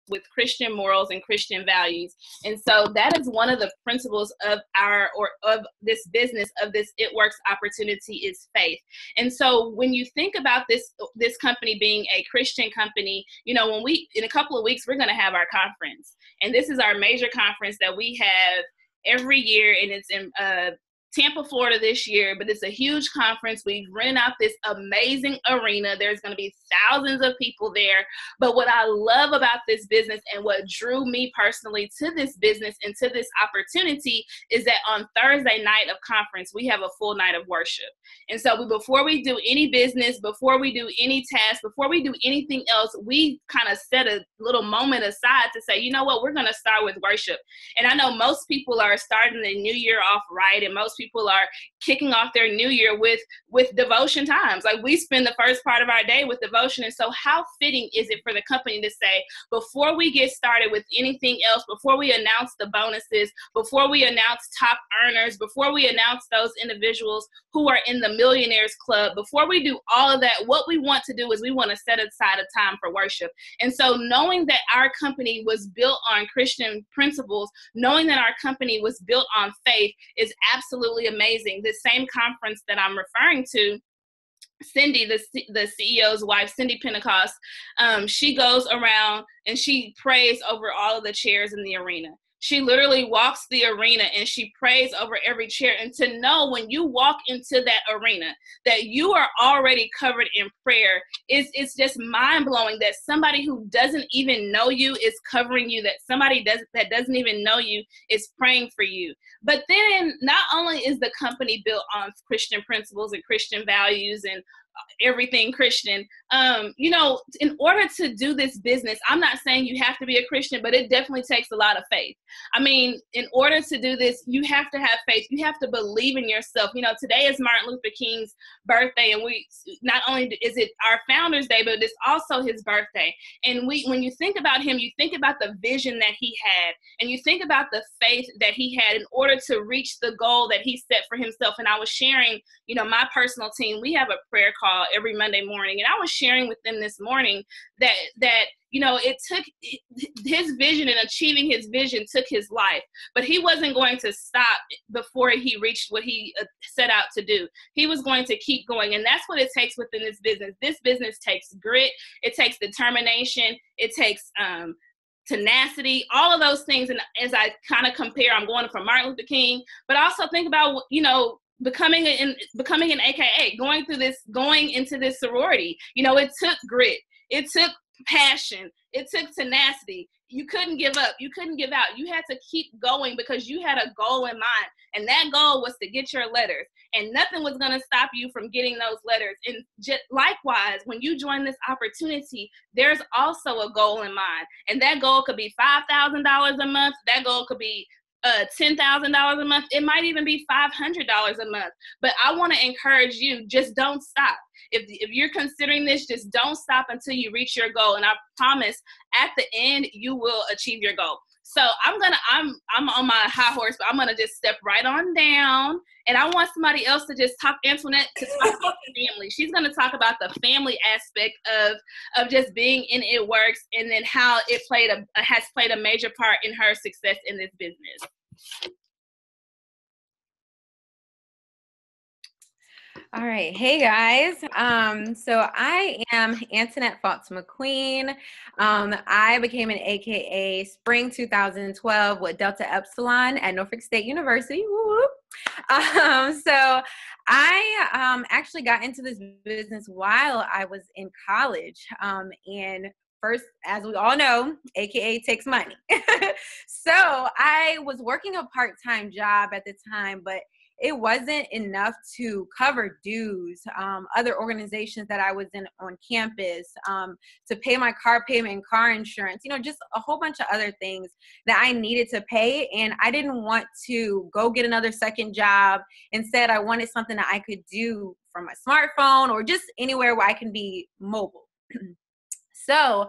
with Christian morals and Christian values. And so that is one of the principles of this business, of this It Works opportunity, is faith. And so when you think about this company being a Christian company, in a couple of weeks, we're going to have our conference. And this is our major conference that we have every year, and it's in Tampa, Florida this year, but it's a huge conference. We've rented out this amazing arena. There's going to be thousands of people there. But what I love about this business and what drew me personally to this business and to this opportunity is that on Thursday night of conference, we have a full night of worship. And so before we do any business, before we do any task, before we do anything else, we kind of set a little moment aside to say, you know what, we're going to start with worship. And I know most people are starting the new year off right, and most people are kicking off their new year with devotion times. Like, we spend the first part of our day with devotion. And so how fitting is it for the company to say, before we get started with anything else, before we announce the bonuses, before we announce top earners, before we announce those individuals who are in the Millionaires Club, before we do all of that, what we want to do is we want to set aside a time for worship. And so knowing that our company was built on Christian principles, knowing that our company was built on faith, is absolutely amazing. This same conference that I'm referring to, Cindy, the CEO's wife, Cindy Pentecost, she goes around and she prays over all of the chairs in the arena. She literally walks the arena and she prays over every chair. And to know when you walk into that arena that you are already covered in prayer, it's just mind-blowing that somebody who doesn't even know you is covering you, that somebody that doesn't even know you is praying for you. But then not only is the company built on Christian principles and Christian values and everything Christian, in order to do this business, I'm not saying you have to be a Christian, but it definitely takes a lot of faith. I mean, in order to do this, you have to have faith. You have to believe in yourself. Today is Martin Luther King's birthday, and we not only is it our Founders Day, but it's also his birthday. And when you think about him, you think about the vision that he had, and you think about the faith that he had in order to reach the goal that he set for himself. And I was sharing, my personal team, we have a prayer call every Monday morning, and I was sharing with them this morning that it took his vision, and achieving his vision took his life, but he wasn't going to stop before he reached what he set out to do. He was going to keep going, and that's what it takes within this business. This business takes grit, it takes determination, it takes tenacity, all of those things. And as I kind of compare, I'm going from Martin Luther King, but also think about, becoming an AKA, going into this sorority. It took grit, it took passion, it took tenacity. You couldn't give up, you couldn't give out. You had to keep going because you had a goal in mind, and that goal was to get your letters, and nothing was going to stop you from getting those letters. And likewise, when you join this opportunity, there's also a goal in mind, and that goal could be $5,000 a month, that goal could be $10,000 a month. It might even be $500 a month. But I want to encourage you, just don't stop. If you're considering this, just don't stop until you reach your goal. And I promise at the end, you will achieve your goal. So I'm on my high horse, but I'm going to just step right on down. And I want somebody else to just talk, Antoinette, to talk about the family. She's going to talk about the family aspect of just being in It Works, and then how it has played a major part in her success in this business. All right. Hey, guys. So I am Antoinette Fox McQueen. I became an AKA spring 2012 with Delta Epsilon at Norfolk State University. Woo-woo. So I actually got into this business while I was in college. And first, as we all know, AKA takes money. So I was working a part-time job at the time, but it wasn't enough to cover dues, other organizations that I was in on campus, to pay my car payment and car insurance, just a whole bunch of other things that I needed to pay. And I didn't want to go get another second job. Instead, I wanted something that I could do from my smartphone or just anywhere where I can be mobile. So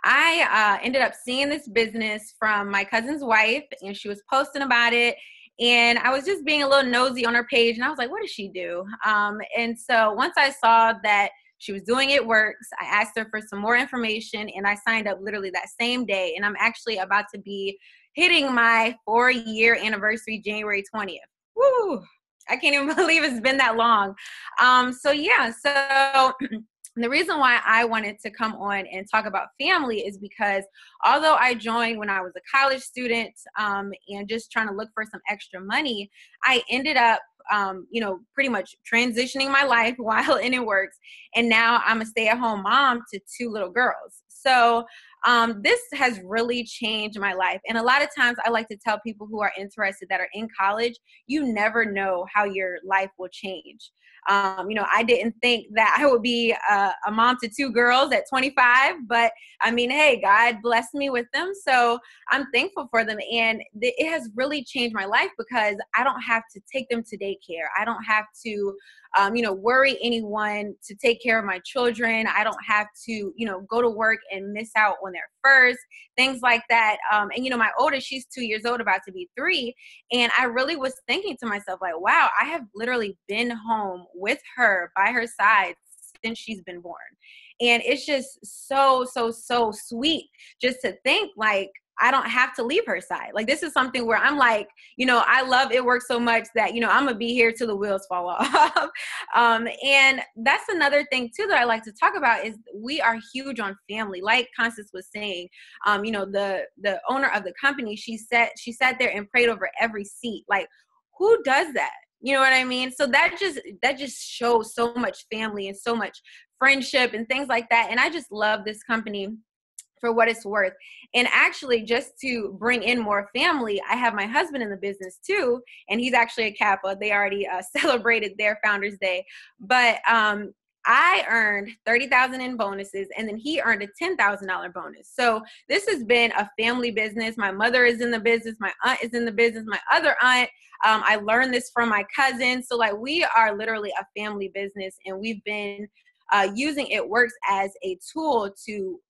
I ended up seeing this business from my cousin's wife, and she was posting about it. And I was just being a little nosy on her page, and I was like, what does she do? And so once I saw that She was doing It Works. I asked her for some more information, and I signed up literally that same day. And I'm actually about to be hitting my 4-year anniversary, January 20th. Woo! I can't even believe it's been that long. So the reason why I wanted to come on and talk about family is because although I joined when I was a college student and just trying to look for some extra money, I ended up, pretty much transitioning my life while in It Works. And now I'm a stay-at-home mom to 2 little girls. So this has really changed my life. And a lot of times I like to tell people who are interested that are in college, you never know how your life will change. I didn't think that I would be a mom to 2 girls at 25, but I mean, hey, God blessed me with them. So I'm thankful for them. And it has really changed my life because I don't have to take them to daycare. I don't have to, worry anyone to take care of my children. I don't have to, go to work and miss out on their first, things like that. My oldest, she's 2 years old, about to be 3. And I really was thinking to myself, like, wow, I have literally been home with her by her side since she's been born. And it's just so, so, so sweet just to think like, I don't have to leave her side. Like, this is something where I'm like, I love It Works so much that, I'm going to be here till the wheels fall off. And that's another thing too that I like to talk about is we are huge on family. Like Constance was saying, the owner of the company, she sat there and prayed over every seat. Like, who does that? You know what I mean? So that just shows so much family and so much friendship and things like that. And I just love this company for what it's worth. And actually, just to bring in more family, I have my husband in the business too, and he's actually a Kappa. They already celebrated their Founders Day, but I earned $30,000 in bonuses, and then he earned a $10,000 bonus. So this has been a family business. My mother is in the business. My aunt is in the business. My other aunt, I learned this from my cousin. So like, we are literally a family business, and we've been using It Works as a tool to,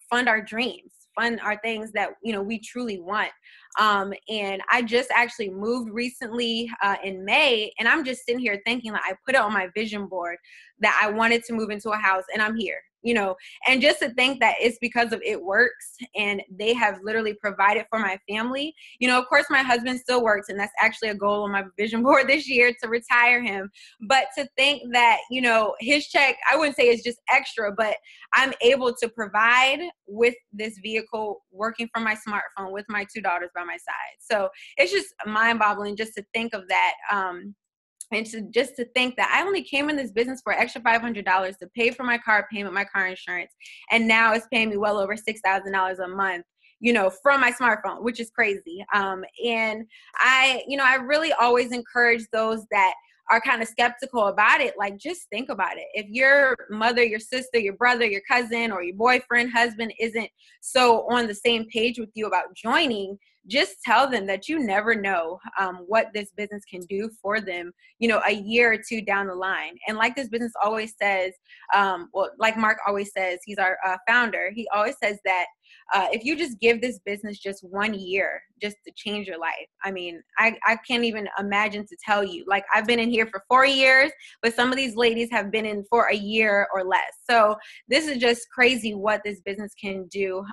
fund our dreams, fund our things that, we truly want. And I just actually moved recently in May, and I'm just sitting here thinking, like, I put it on my vision board that I wanted to move into a house, and I'm here. And just to think that it's because of It Works and they have literally provided for my family. Of course, my husband still works, and that's actually a goal on my vision board this year to retire him. But to think that, his check, I wouldn't say it's just extra, but I'm able to provide with this vehicle, working from my smartphone with my 2 daughters by my side. So it's just mind-boggling just to think of that. And to think that I only came in this business for an extra $500 to pay for my car payment, my car insurance, and now it's paying me well over $6,000 a month, from my smartphone, which is crazy. And I really always encourage those that are kind of skeptical about it. Like, just think about it. If your mother, your sister, your brother, your cousin, or your boyfriend, husband isn't so on the same page with you about joining, just tell them that you never know what this business can do for them, a year or 2 down the line. And like this business always says, like Mark always says, he's our founder. He always says that if you just give this business just 1 year just to change your life. I mean, I can't even imagine to tell you. Like, I've been in here for 4 years, but some of these ladies have been in for a year or less. So this is just crazy what this business can do.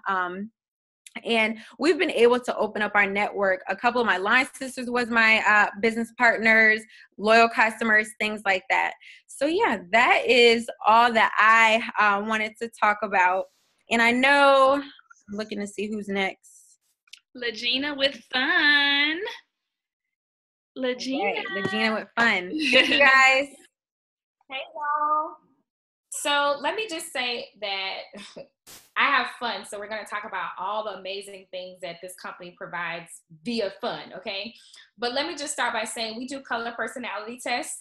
And we've been able to open up our network. A couple of my line sisters was my business partners, loyal customers, things like that. So yeah, that is all that I wanted to talk about. And I know, I'm looking to see who's next. Legina with fun. Legina. Okay, Legina with fun. Thank you guys. Hey y'all. So let me just say that I have fun. So we're going to talk about all the amazing things that this company provides via fun. Okay. But let me just start by saying we do color personality tests.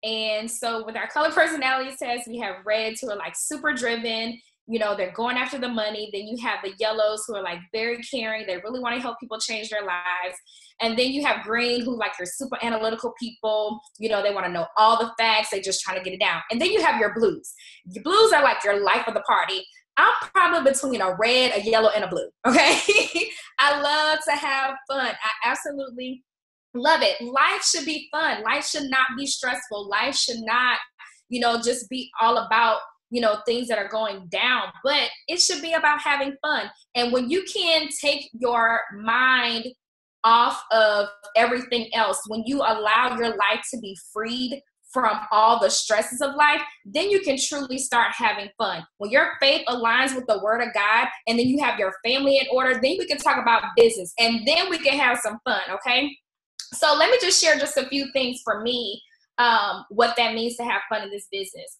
And so with our color personality test, we have reds who are like super driven. They're going after the money. Then you have the yellows who are like very caring. They really want to help people change their lives. And then you have green who like your super analytical people. They want to know all the facts. They just trying to get it down. And then you have your blues. Your blues are like your life of the party. I'm probably between a red, a yellow, and a blue. Okay. I love to have fun. I absolutely love it. Life should be fun. Life should not be stressful. Life should not, just be all about things that are going down, but it should be about having fun. And when you can take your mind off of everything else, when you allow your life to be freed from all the stresses of life, then you can truly start having fun. When your faith aligns with the word of God, and then you have your family in order, then we can talk about business, and then we can have some fun, okay? So let me just share just a few things for me, what that means to have fun in this business.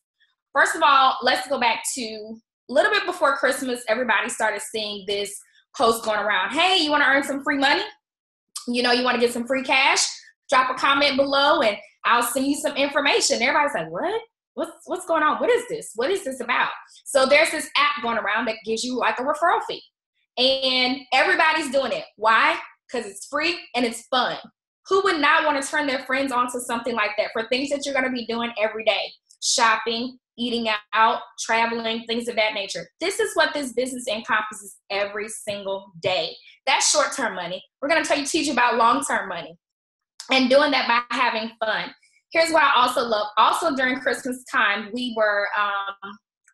First of all, let's go back to a little bit before Christmas. Everybody started seeing this post going around. Hey, you want to earn some free money? You want to get some free cash? Drop a comment below and I'll send you some information. Everybody's like, what? What's going on? What is this? What is this about? So there's this app going around that gives you like a referral fee. And everybody's doing it. Why? Because it's free and it's fun. Who would not want to turn their friends onto something like that for things that you're going to be doing every day? Shopping, eating out, traveling, things of that nature. This is what this business encompasses every single day. That's short-term money. We're going to teach you about long-term money and doing that by having fun. Here's what I also love. Also during Christmas time, we were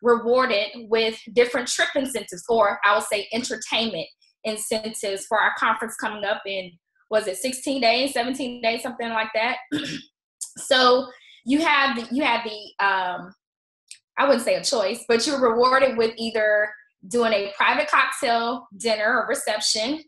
rewarded with different trip incentives, or I would say entertainment incentives for our conference coming up in, was it 16 days, 17 days, something like that. So you had the I wouldn't say a choice, but you were rewarded with either doing a private cocktail dinner or reception.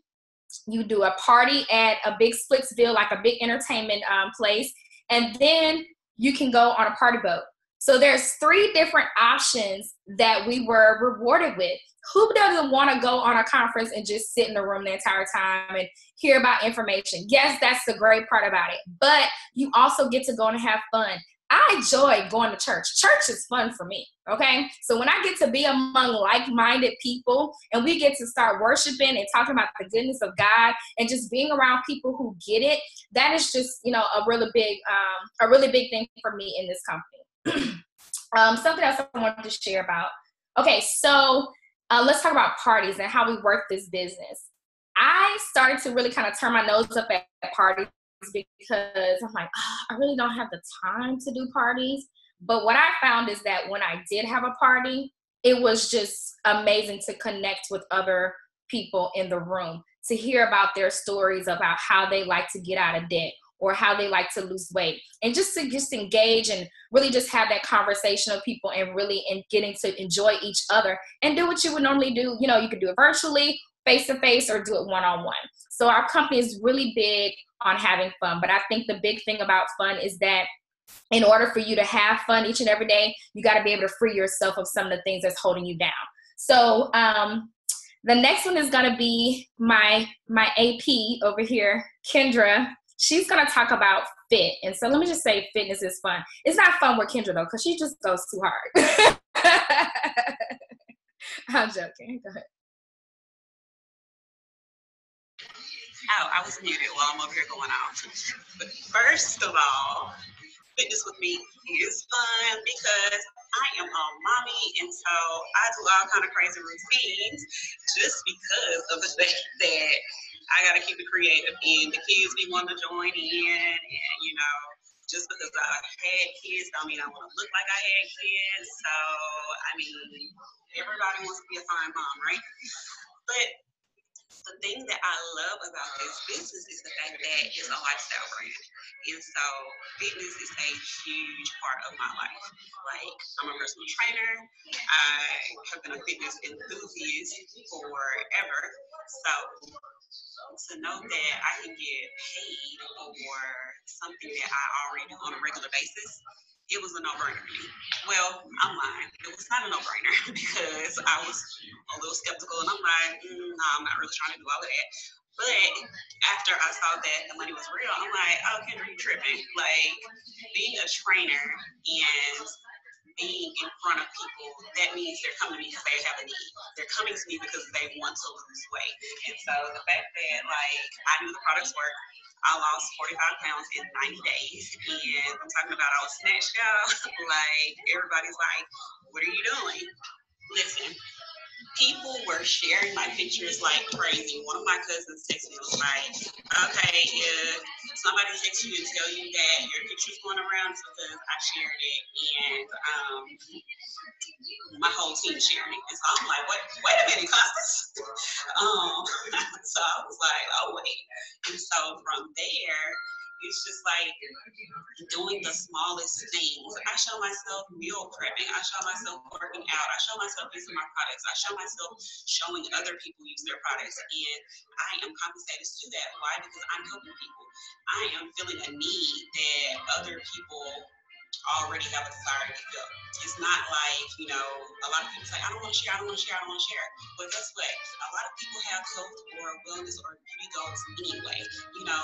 You do a party at a big Splitsville, like a big entertainment place, and then you can go on a party boat. So there's 3 different options that we were rewarded with. Who doesn't want to go on a conference and just sit in the room the entire time and hear about information? Yes, that's the great part about it. But you also get to go and have fun. I enjoy going to church. Church is fun for me, okay? So when I get to be among like-minded people and we get to start worshiping and talking about the goodness of God and just being around people who get it, that is just, a really big thing for me in this company. Something else I wanted to share about. Okay, so let's talk about parties and how we work this business. I started to really kind of turn my nose up at parties because I'm like, I really don't have the time to do parties. But what I found is that when I did have a party, it was just amazing to connect with other people in the room, to hear about their stories about how they like to get out of debt or how they like to lose weight, and just to engage and really just have that conversation with people and really getting to enjoy each other and do what you would normally do. You could do it virtually, face-to-face, or do it one-on-one. So our company is really big on having fun. But I think the big thing about fun is that in order for you to have fun each and every day, you got to be able to free yourself of some of the things that's holding you down. So the next one is going to be my AP over here, Kendra. She's going to talk about fit. And so let me just say fitness is fun. It's not fun with Kendra, though, because she just goes too hard. I'm joking. Go ahead. Oh, I was muted while I'm over here going on. But first of all, fitness with me is fun because I am a mommy, and so I do all kind of crazy routines just because of the fact that I got to keep it creative, and the kids be wanting to join in, and just because I had kids don't mean I want to look like I had kids. So everybody wants to be a fine mom, right? But the thing that I love about this business is the fact that it's a lifestyle brand. And so fitness is a huge part of my life. Like, I'm a personal trainer. I have been a fitness enthusiast forever. So to know that I can get paid for something that I already do on a regular basis, it was a no-brainer to me. Well, I'm lying. It was not a no-brainer because I was a little skeptical, and I'm like, no, I'm not really trying to do all of that. But after I saw that the money was real, I'm like, oh, Kendra, you tripping. Like, being a trainer and being in front of people, that means they're coming to me because they have a need. They're coming to me because they want to lose weight. And so the fact that, I knew the products work, I lost 45 pounds in 90 days. And I'm talking about I was snatched out. Everybody's like, what are you doing? Listen, people were sharing my pictures like crazy. One of my cousins texted me, was like, okay, if somebody texts you and tell you that your picture's going around, it's because I shared it, and my whole team sharing it. And so I'm like, wait a minute, Constance. So I was like, oh wait. And so from there, it's just like doing the smallest things. I show myself meal prepping. I show myself working out. I show myself using my products. I show myself showing other people use their products. And I am compensated to do that. Why? Because I'm helping people. I am feeling a need that other people already have a desire to fill. It's not like, a lot of people say, I don't want to share, I don't want to share, I don't want to share. But guess what? A lot of people have health or wellness or beauty goals anyway.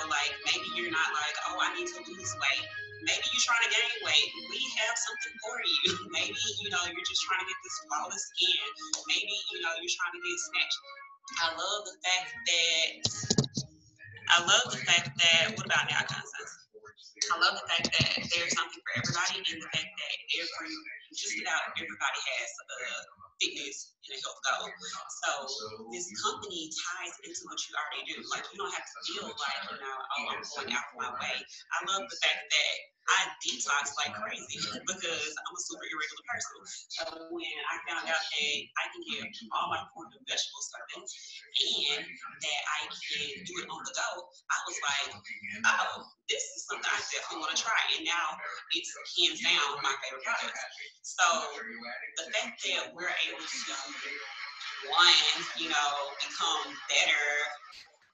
Like maybe you're not like, oh, I need to lose weight. Maybe you're trying to gain weight. We have something for you. Maybe, you're just trying to get this flawless skin. Maybe, you're trying to get snatched. I love the fact that, what about now, Constance? I love the fact that there's something for everybody, and the fact that just about everybody has a fitness and a health goal. So this company ties into what you already do. Like, you don't have to feel like, oh, I'm going out of my way. I love the fact that I detox like crazy because I'm a super irregular person. So when I found out that I can get all my fruit and vegetables stuff and that I can do it on the go, I was like, oh, this is something I definitely want to try. And now it's hands down my favorite product. So the fact that we're able to, become better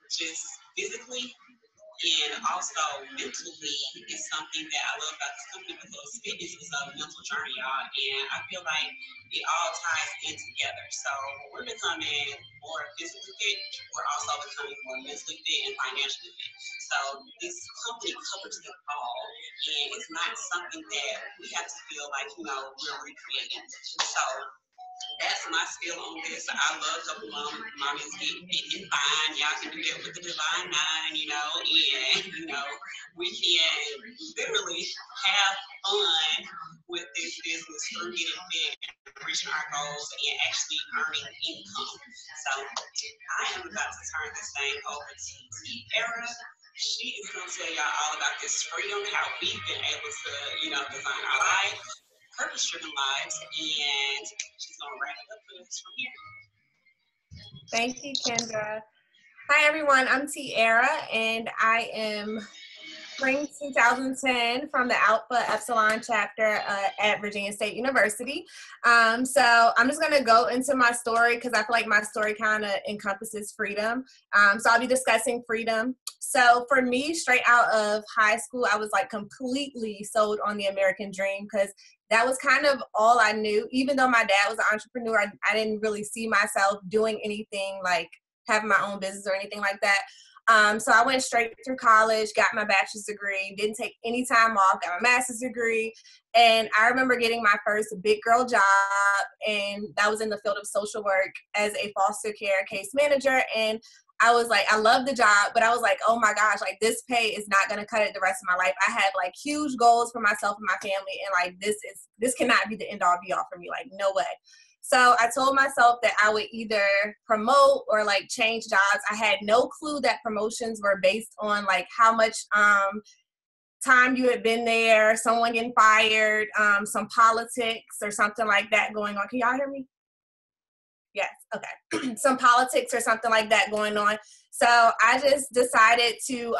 just physically and also mentally is something that I love about this company because fitness is a mental journey, y'all. And I feel like it all ties in together. So when we're becoming more physically fit, we're also becoming more mentally fit and financially fit. So this company covers it all. And it's not something that we have to feel like, we're recreating. So that's my spiel on this. I love couple mommies getting fine. Y'all can do that with the Divine Nine, and we can literally have fun with this business through getting fit, reaching our goals, and actually earning income. So I am about to turn this thing over to Tiara. She is going to tell y'all all about this freedom, how we've been able to, design our life, purpose-driven lives, and she's going to wrap it up for us from here. Thank you, Kendra. Hi, everyone. I'm Tiara, and I am spring 2010 from the Alpha Epsilon chapter at Virginia State University. So I'm just going to go into my story because I feel like my story kind of encompasses freedom. So I'll be discussing freedom. So for me, straight out of high school, I was like completely sold on the American dream because that was kind of all I knew. Even though my dad was an entrepreneur, I didn't really see myself doing anything like having my own business or anything like that. So I went straight through college, got my bachelor's degree, didn't take any time off, got my master's degree. And I remember getting my first big girl job, and that was in the field of social work as a foster care case manager. And I was like, I love the job, but I was like, oh my gosh, like this pay is not going to cut it the rest of my life. I had like huge goals for myself and my family. And like, this cannot be the end all be all for me. Like, no way. So I told myself that I would either promote or like change jobs. I had no clue that promotions were based on like how much time you had been there, someone getting fired, some politics or something like that going on. Can y'all hear me? Yes, okay. Some politics or something like that going on. So I just decided to,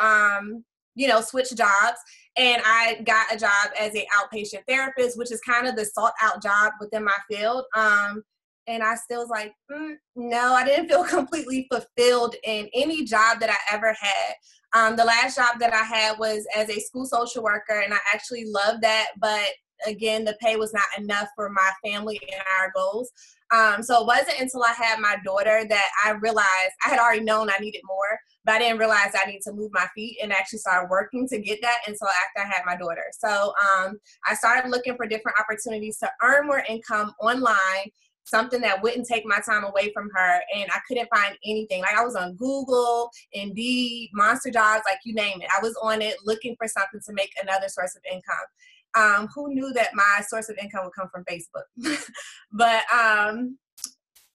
switch jobs. And I got a job as an outpatient therapist, which is kind of the sought out job within my field. And I still was like, no, I didn't feel completely fulfilled in any job that I ever had. The last job that I had was as a school social worker, and I actually loved that. But again, the pay was not enough for my family and our goals. So it wasn't until I had my daughter that I realized I had already known I needed more, but I didn't realize I needed to move my feet and actually started working to get that until after I had my daughter. So I started looking for different opportunities to earn more income online, something that wouldn't take my time away from her. And I couldn't find anything. Like I was on Google, Indeed, Monster Jobs, like you name it. I was on it looking for something to make another source of income. Who knew that my source of income would come from Facebook? But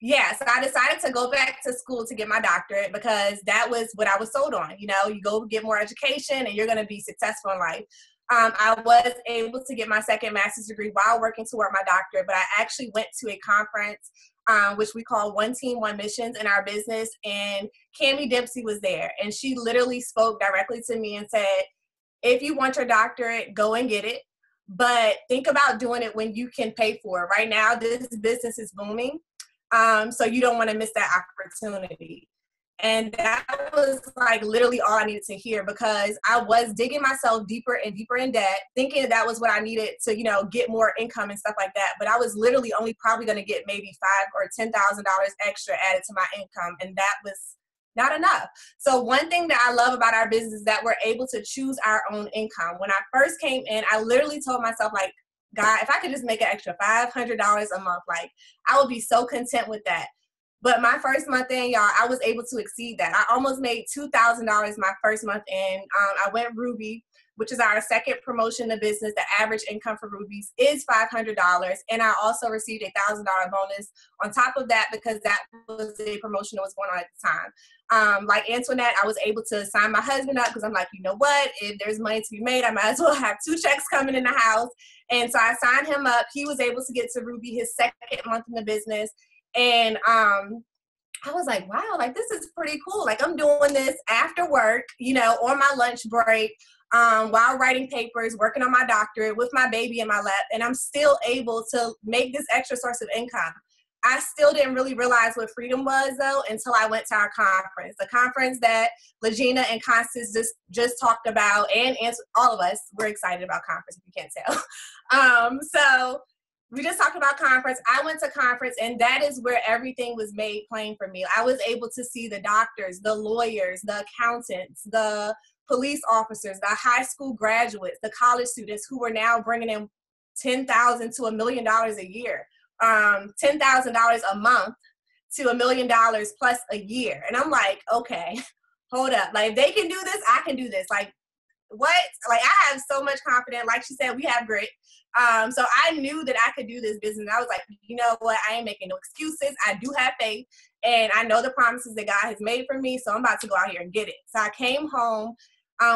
yeah, so I decided to go back to school to get my doctorate because that was what I was sold on. You know, you go get more education and you're going to be successful in life. I was able to get my second master's degree while working toward my doctorate, but I actually went to a conference, which we call One Team, One Missions in our business, and Cammie Dempsey was there. And she literally spoke directly to me and said, if you want your doctorate, go and get it. But think about doing it when you can pay for it. Right now, this business is booming. So you don't want to miss that opportunity. And that was like literally all I needed to hear, because I was digging myself deeper and deeper in debt, thinking that was what I needed to, you know, get more income and stuff like that. But I was literally only probably going to get maybe $5,000 or $10,000 extra added to my income. And that was not enough. So one thing that I love about our business is that we're able to choose our own income. When I first came in, I literally told myself, like, God, if I could just make an extra $500 a month, like, I would be so content with that. But my first month in, y'all, I was able to exceed that. I almost made $2,000 my first month in. I went Ruby, which is our second promotion of business. The average income for Rubies is $500. And I also received a $1,000 bonus on top of that, because that was a promotion that was going on at the time. Like Antoinette, I was able to sign my husband up because I'm like, you know what? If there's money to be made, I might as well have 2 checks coming in the house. And so I signed him up. He was able to get to Ruby his second month in the business. And I was like, wow, like, this is pretty cool. Like, I'm doing this after work, you know, on my lunch break, while writing papers, working on my doctorate with my baby in my lap, and I'm still able to make this extra source of income. I still didn't really realize what freedom was, though, until I went to our conference, the conference that Legina and Constance just talked about, and all of us, we're excited about conference, if you can't tell. So we just talked about conference. I went to conference, and that is where everything was made plain for me. I was able to see the doctors, the lawyers, the accountants, the police officers, the high school graduates, the college students who were now bringing in $10,000 to $1 million a year, $10,000 a month to $1 million plus a year. And I'm like, okay, hold up. Like, if they can do this, I can do this. Like, what? Like, I have so much confidence. Like she said, we have grit. So I knew that I could do this business. I was like, you know what? I ain't making no excuses. I do have faith, and I know the promises that God has made for me. So I'm about to go out here and get it. So I came home.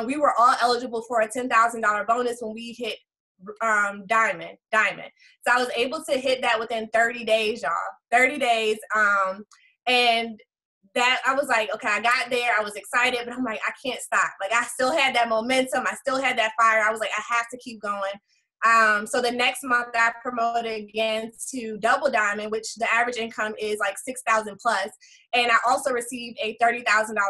We were all eligible for a $10,000 bonus when we hit Diamond. So I was able to hit that within 30 days, y'all. 30 days. And that I was like, okay, I got there. I was excited, but I'm like, I can't stop. Like, I still had that momentum. I still had that fire. I was like, I have to keep going. So the next month I promoted again to Double Diamond, which the average income is like $6,000 plus. And I also received a $30,000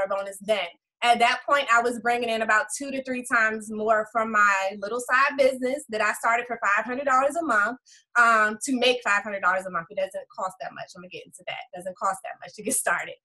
bonus then. At that point, I was bringing in about 2 to 3 times more from my little side business that I started for $500 a month, to make $500 a month. It doesn't cost that much. I'm going to get into that. It doesn't cost that much to get started.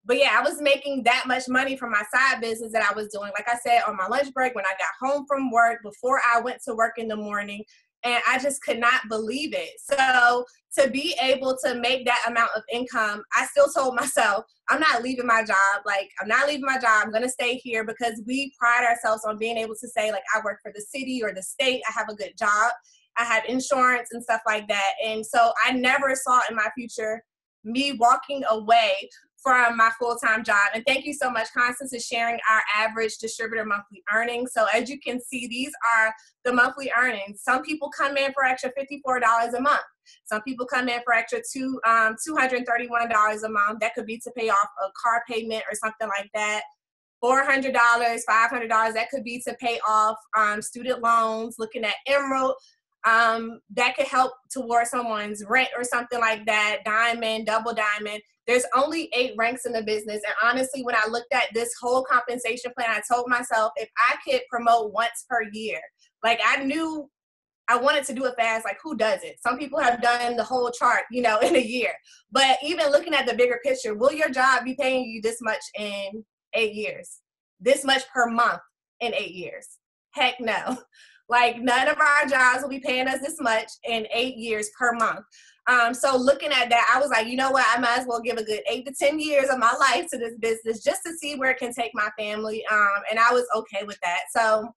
But yeah, I was making that much money from my side business that I was doing, like I said, on my lunch break, when I got home from work, before I went to work in the morning. And I just could not believe it. So to be able to make that amount of income, I still told myself, I'm not leaving my job. Like, I'm not leaving my job. I'm going to stay here, because we pride ourselves on being able to say, like, I work for the city or the state. I have a good job. I have insurance and stuff like that. And so I never saw in my future me walking away from my full-time job. And thank you so much. Constance is sharing our average distributor monthly earnings. So as you can see, these are the monthly earnings. Some people come in for extra $54 a month. Some people come in for extra $231 a month. That could be to pay off a car payment or something like that. $400, $500, that could be to pay off student loans, looking at Emerald. That could help towards someone's rent or something like that. Diamond, Double Diamond. There's only 8 ranks in the business. And honestly, when I looked at this whole compensation plan, I told myself, if I could promote once per year, like, I knew I wanted to do it fast. Like, who does it? Some people have done the whole chart, you know, in a year. But even looking at the bigger picture, will your job be paying you this much in 8 years? This much per month in 8 years? Heck no. Like, none of our jobs will be paying us this much in 8 years per month. So looking at that, I was like, you know what? I might as well give a good 8 to 10 years of my life to this business just to see where it can take my family. And I was okay with that. So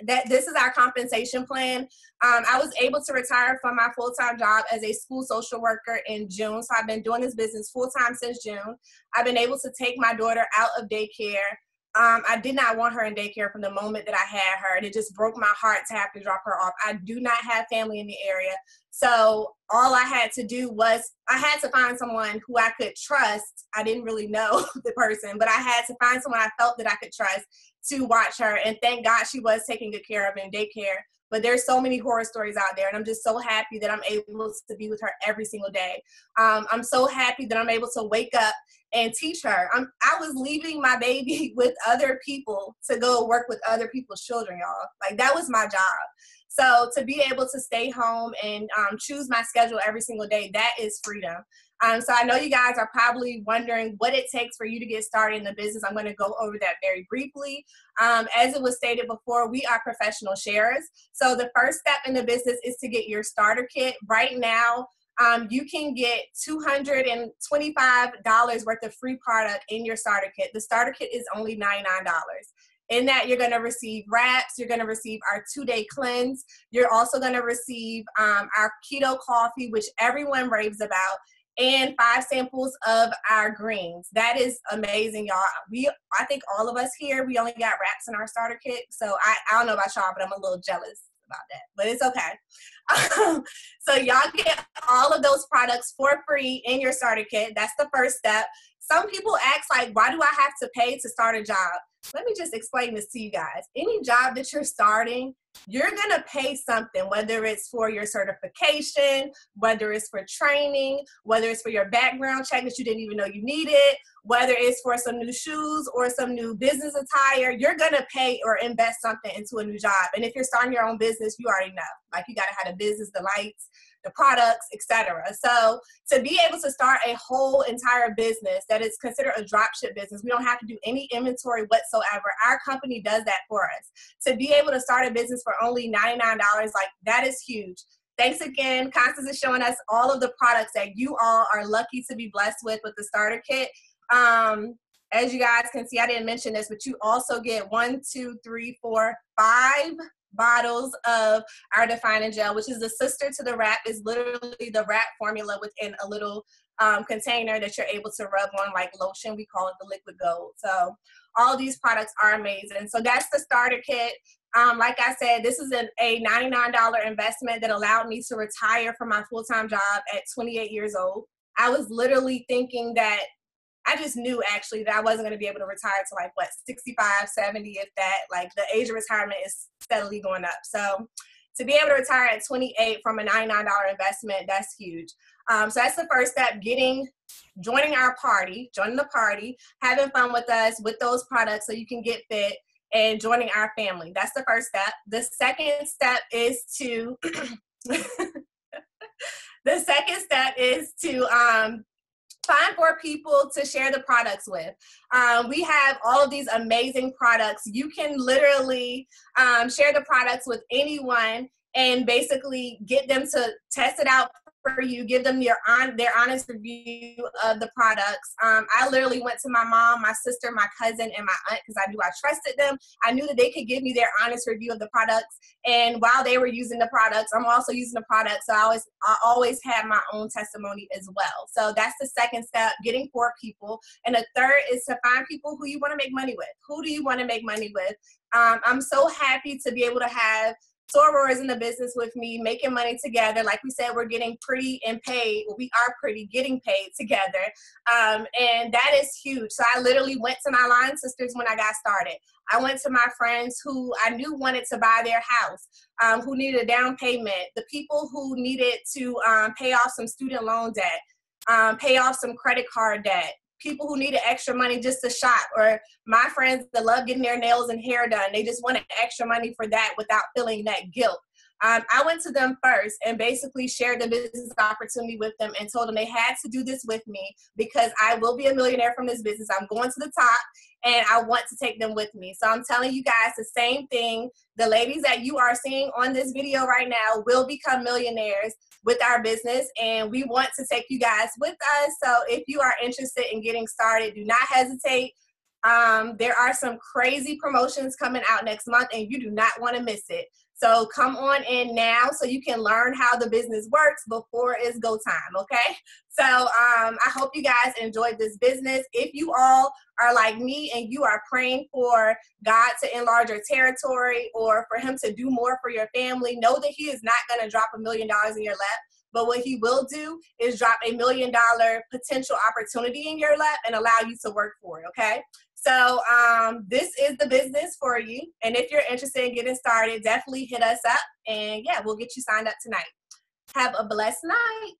that this is our compensation plan. I was able to retire from my full-time job as a school social worker in June. So I've been doing this business full-time since June. I've been able to take my daughter out of daycare. I did not want her in daycare from the moment that I had her, and it just broke my heart to have to drop her off. I do not have family in the area. So all I had to do was I had to find someone who I could trust. I didn't really know the person, but I had to find someone I felt that I could trust to watch her. And thank God she was taken good care of in daycare. But there's so many horror stories out there, and I'm just so happy that I'm able to be with her every single day. I'm so happy that I'm able to wake up and teach her. I was leaving my baby with other people to go work with other people's children, y'all. Like, that was my job. So to be able to stay home and choose my schedule every single day, that is freedom. So I know you guys are probably wondering what it takes for you to get started in the business. I'm going to go over that very briefly. As it was stated before, we are professional sharers. So the first step in the business is to get your starter kit. Right now, you can get $225 worth of free product in your starter kit. The starter kit is only $99. In that, you're going to receive wraps. You're going to receive our 2-day cleanse. You're also going to receive our keto coffee, which everyone raves about, and 5 samples of our greens. That is amazing, y'all. I think all of us here, we only got wraps in our starter kit. So I don't know about y'all, but I'm a little jealous about that, but it's okay. So y'all get all of those products for free in your starter kit. That's the first step. Some people ask, like, why do I have to pay to start a job? Let me just explain this to you guys. Any job that you're starting, you're going to pay something, whether it's for your certification, whether it's for training, whether it's for your background check that you didn't even know you needed, whether it's for some new shoes or some new business attire. You're going to pay or invest something into a new job. And if you're starting your own business, you already know. Like, you got to have a business, the lights, the products, etc. So to be able to start a whole entire business that is considered a dropship business, we don't have to do any inventory whatsoever. Our company does that for us. To be able to start a business for only $99, like, that is huge. Thanks again. Constance is showing us all of the products that you all are lucky to be blessed with the starter kit. As you guys can see, I didn't mention this, but you also get 1, 2, 3, 4, 5 bottles of our Defining Gel, which is the sister to the wrap. Is literally the wrap formula within a little container that you're able to rub on like lotion. We call it the liquid gold. So all of these products are amazing. So that's the starter kit. Like I said, this is a $99 investment that allowed me to retire from my full-time job at 28 years old. I was literally thinking that I just knew actually that I wasn't going to be able to retire to like, 65, 70, if that. Like, the age of retirement is steadily going up. So to be able to retire at 28 from a $99 investment, that's huge. So that's the first step, joining the party, having fun with us with those products so you can get fit, and joining our family. That's the first step. The second step is to find 4 people to share the products with. We have all of these amazing products. You can literally share the products with anyone and basically get them to test it out for you, give them their honest review of the products. I literally went to my mom, my sister, my cousin, and my aunt because I knew I trusted them. I knew that they could give me their honest review of the products. And while they were using the products, I'm also using the products. So I always had my own testimony as well. So that's the second step, getting 4 people. And the third is to find people who you want to make money with. Who do you want to make money with? I'm so happy to be able to have sorors in the business with me, making money together. Like we said, we're getting pretty and paid. Well, we are pretty, getting paid together. And that is huge. So I literally went to my line sisters when I got started. I went to my friends who I knew wanted to buy their house, who needed a down payment, the people who needed to pay off some student loan debt, pay off some credit card debt, people who needed extra money just to shop, or my friends that love getting their nails and hair done. They just wanted extra money for that without feeling that guilt. I went to them first and basically shared the business opportunity with them and told them they had to do this with me because I will be a millionaire from this business. I'm going to the top and I want to take them with me. So I'm telling you guys the same thing. The ladies that you are seeing on this video right now will become millionaires with our business, and we want to take you guys with us. So if you are interested in getting started, do not hesitate. There are some crazy promotions coming out next month, and you do not want to miss it. So come on in now so you can learn how the business works before it's go time, okay? So I hope you guys enjoyed this business. If you all are like me and you are praying for God to enlarge your territory or for him to do more for your family, know that he is not going to drop $1 million in your lap. But what he will do is drop $1 million potential opportunity in your lap and allow you to work for it, okay? So this is the business for you. And if you're interested in getting started, definitely hit us up. And yeah, we'll get you signed up tonight. Have a blessed night.